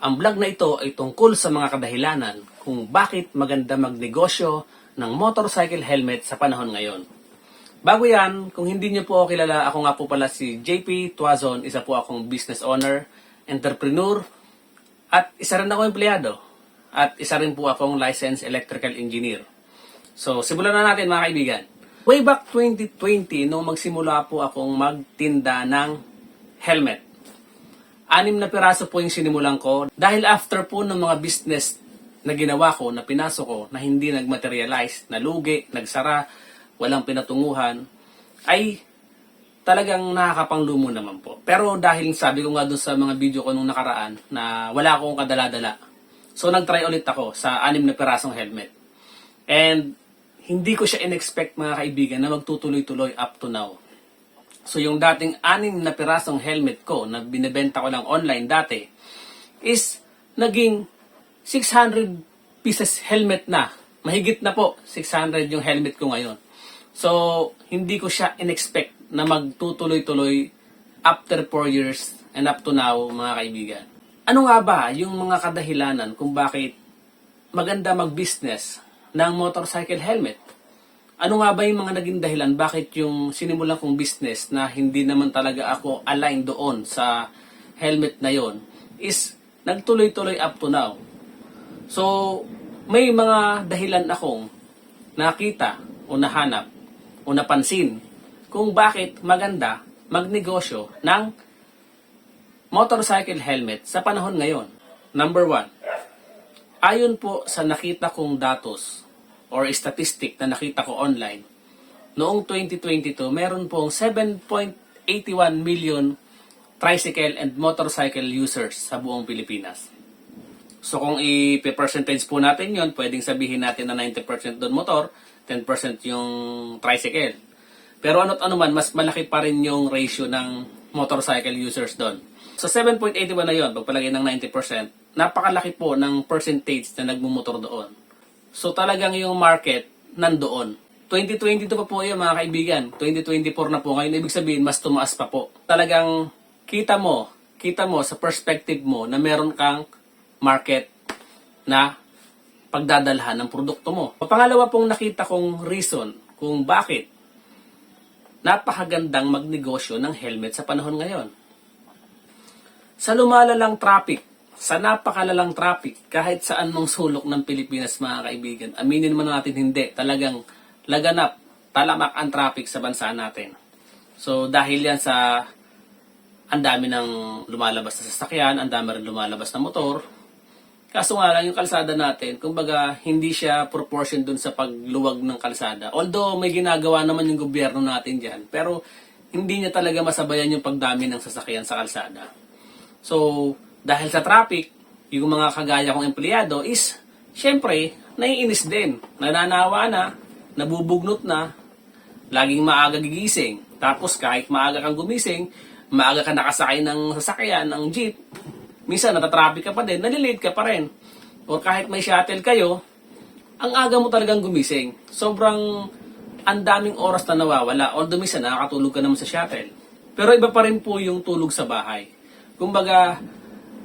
Ang vlog na ito ay tungkol sa mga kadahilanan kung bakit maganda magnegosyo ng motorcycle helmet sa panahon ngayon. Bago yan, kung hindi niyo po ako kilala, ako nga po pala si JP Tuazon, isa po akong business owner, entrepreneur, at isa rin akong empleyado. At isa rin po akong licensed electrical engineer. So, simulan na natin mga kaibigan. Way back 2020, nung magsimula po akong magtinda ng helmet. 6 na piraso po yung sinimulan ko. Dahil after po ng mga business na ginawa ko, na pinasok ko, na hindi nagmaterialize, nalugi, nagsara, walang pinatunguhan, ay talagang nakakapanglumo naman po. Pero dahil sabi ko nga doon sa mga video ko nung nakaraan na wala akong kadala-dala. So nag-try ulit ako sa 6 na pirasong helmet. And hindi ko siya in-expect mga kaibigan na magtutuloy-tuloy up to now. So yung dating 6 na pirasong helmet ko na binibenta ko lang online dati is naging 600 pieces helmet na. Mahigit na po 600 yung helmet ko ngayon. So hindi ko siya in-expect na magtutuloy-tuloy after 4 years and up to now mga kaibigan. Ano nga ba yung mga kadahilanan kung bakit maganda mag-business ng motorcycle helmet? Ano nga ba yung mga naging dahilan bakit yung sinimulan kong business na hindi naman talaga ako aligned doon sa helmet na yon is nagtuloy-tuloy up to now. So, may mga dahilan akong nakita o nahanap o napansin kung bakit maganda magnegosyo ng motorcycle helmet sa panahon ngayon. Number 1, ayon po sa nakita kong datos or statistic na nakita ko online, noong 2022, meron pong 7.81 million tricycle and motorcycle users sa buong Pilipinas. So kung i-percentage po natin yon, pwedeng sabihin natin na 90% doon motor, 10% yung tricycle. Pero ano't ano man, mas malaki pa rin yung ratio ng motorcycle users doon. So 7.81 na yon, pagpalagay ng 90%, napakalaki po ng percentage na nagmumotor doon. So talagang yung market nandoon. 2022 pa po yun mga kaibigan. 2024 na po ngayon. Ibig sabihin mas tumaas pa po. Talagang kita mo sa perspective mo na meron kang market na pagdadalhan ng produkto mo. Pangalawa pong nakita kong reason kung bakit napakagandang magnegosyo ng helmet sa panahon ngayon. Sa lumalalang traffic, sa napakalalang traffic, kahit saan mong sulok ng Pilipinas mga kaibigan, aminin mo natin hindi, talagang laganap, talamak ang traffic sa bansa natin. So dahil yan sa ang dami ng lumalabas na sasakyan, ang dami rin lumalabas na motor, kaso nga lang yung kalsada natin, kumbaga hindi siya proportion dun sa pagluwag ng kalsada. Although may ginagawa naman yung gobyerno natin dyan, pero hindi niya talaga masabayan yung pagdami ng sasakyan sa kalsada. So, dahil sa traffic, yung mga kagaya kong empleyado is, syempre, naiinis din. Nananawa na, nabubugnot na, laging maaga gigising. Tapos kahit maaga kang gumising, maaga ka nakasakay ng sasakyan, ng jeep, minsan natatraffic ka pa din, nalilate ka pa rin. O kahit may shuttle kayo, ang aga mo talagang gumising. Sobrang ang daming oras na nawawala. Although minsan nakakatulog ka naman sa shuttle. Pero iba pa rin po yung tulog sa bahay. Kumbaga,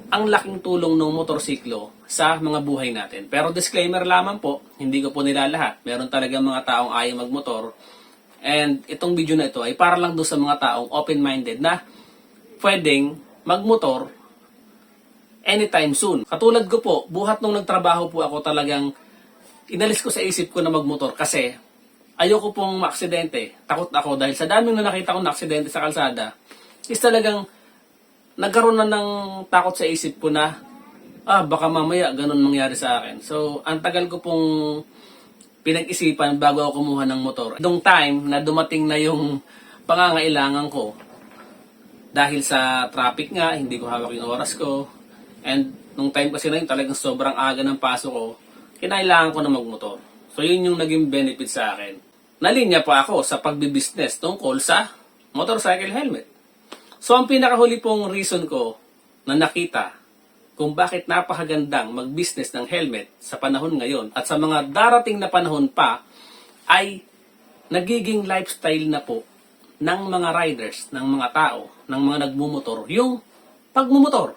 ang laking tulong ng motorsiklo sa mga buhay natin. Pero disclaimer lamang po, hindi ko po nilalahat. Meron talaga mga taong ayaw magmotor. And itong video na ito ay para lang doon sa mga taong open-minded na pwedeng magmotor anytime soon. Katulad ko po, buhat nung nagtrabaho po ako talagang inalis ko sa isip ko na magmotor kasi ayoko pong maaksidente. Takot ako dahil sa daming na nakita kong aksidente sa kalsada is talagang nagkaroon na ng takot sa isip ko na baka mamaya ganun mangyari sa akin. So, ang tagal ko pong pinag-isipan bago ako kumuha ng motor. Nung time na dumating na yung pangangailangan ko, dahil sa traffic nga, hindi ko hawak yung oras ko, and nung time kasi na yun, talagang sobrang aga ng pasok ko, kinailangan ko na magmotor. So, yun yung naging benefit sa akin. Nalinya pa ako sa pagbibusiness tungkol sa motorcycle helmet. So, ang pinakahuli pong reason ko na nakita kung bakit napakagandang mag-business ng helmet sa panahon ngayon at sa mga darating na panahon pa ay nagiging lifestyle na po ng mga riders, ng mga tao, ng mga nagmumotor, yung pagmumotor.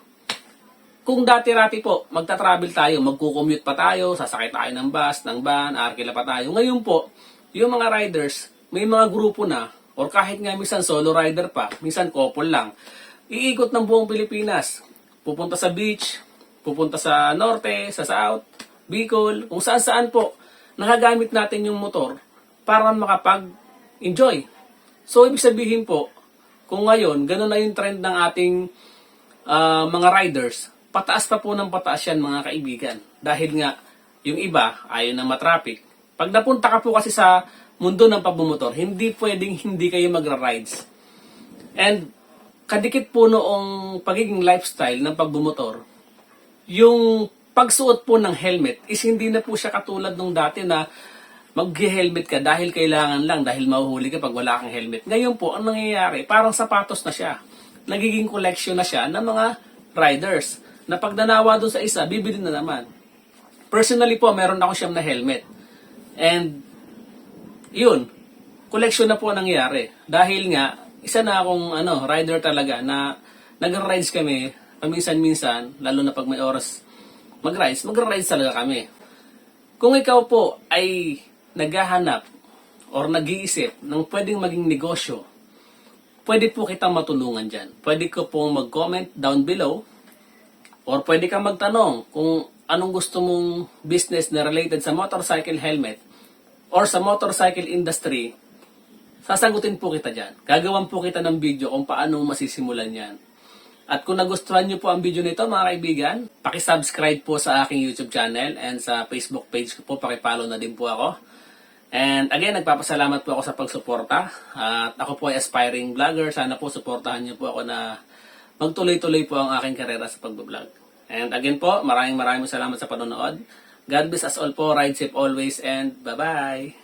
kung dati-rati po, magta-travel tayo, magko-commute pa tayo, sasakay tayo ng bus, ng van, arkila pa tayo. Ngayon po, yung mga riders, may mga grupo na, or kahit nga minsan solo rider pa, minsan couple lang, iikot ng buong Pilipinas. Pupunta sa beach, pupunta sa norte, sa south, Bicol, kung saan-saan po, nakagamit natin yung motor para makapag-enjoy. So, ibig sabihin po, kung ngayon, ganun na yung trend ng ating mga riders, pataas pa po ng pataas yan mga kaibigan. Dahil nga, yung iba, ayaw na matraffic. Pag napunta ka po kasi sa mundo ng pagbumotor, hindi pwedeng hindi kayo magra-rides. And, kadikit po noong pagiging lifestyle ng pagbumotor, yung pagsuot po ng helmet is hindi na po siya katulad nung dati na mag-helmet ka dahil kailangan lang, dahil mahuhuli ka pag wala kang helmet. Ngayon po, ang nangyayari, parang sapatos na siya. Nagiging collection na siya ng mga riders na pag nanawa doon sa isa, bibili na naman. Personally po, meron ako siyam na helmet. And, yun, collection na po ang nangyayari. Dahil nga, isa na akong rider talaga na nag-rides kami, paminsan-minsan, lalo na pag may oras mag-rides talaga kami. Kung ikaw po ay naghahanap or nag-iisip ng pwedeng maging negosyo, pwede po kitang matulungan dyan. Pwede ko pong mag-comment down below or pwede kang magtanong kung anong gusto mong business na related sa motorcycle helmet or sa motorcycle industry. Sasagutin po kita dyan. Gagawan po kita ng video kung paano masisimulan yan. At kung nagustuhan nyo po ang video nito mga kaibigan, pakisubscribe po sa aking YouTube channel and sa Facebook page ko po, pakipollow na din po ako. And again, nagpapasalamat po ako sa pagsuporta. At ako po ay aspiring vlogger. Sana po suportahan nyo po ako na magtuloy-tuloy po ang aking karera sa pagbablog. And again po, maraming salamat sa panonood. God bless us all po. Ride safe always and bye-bye!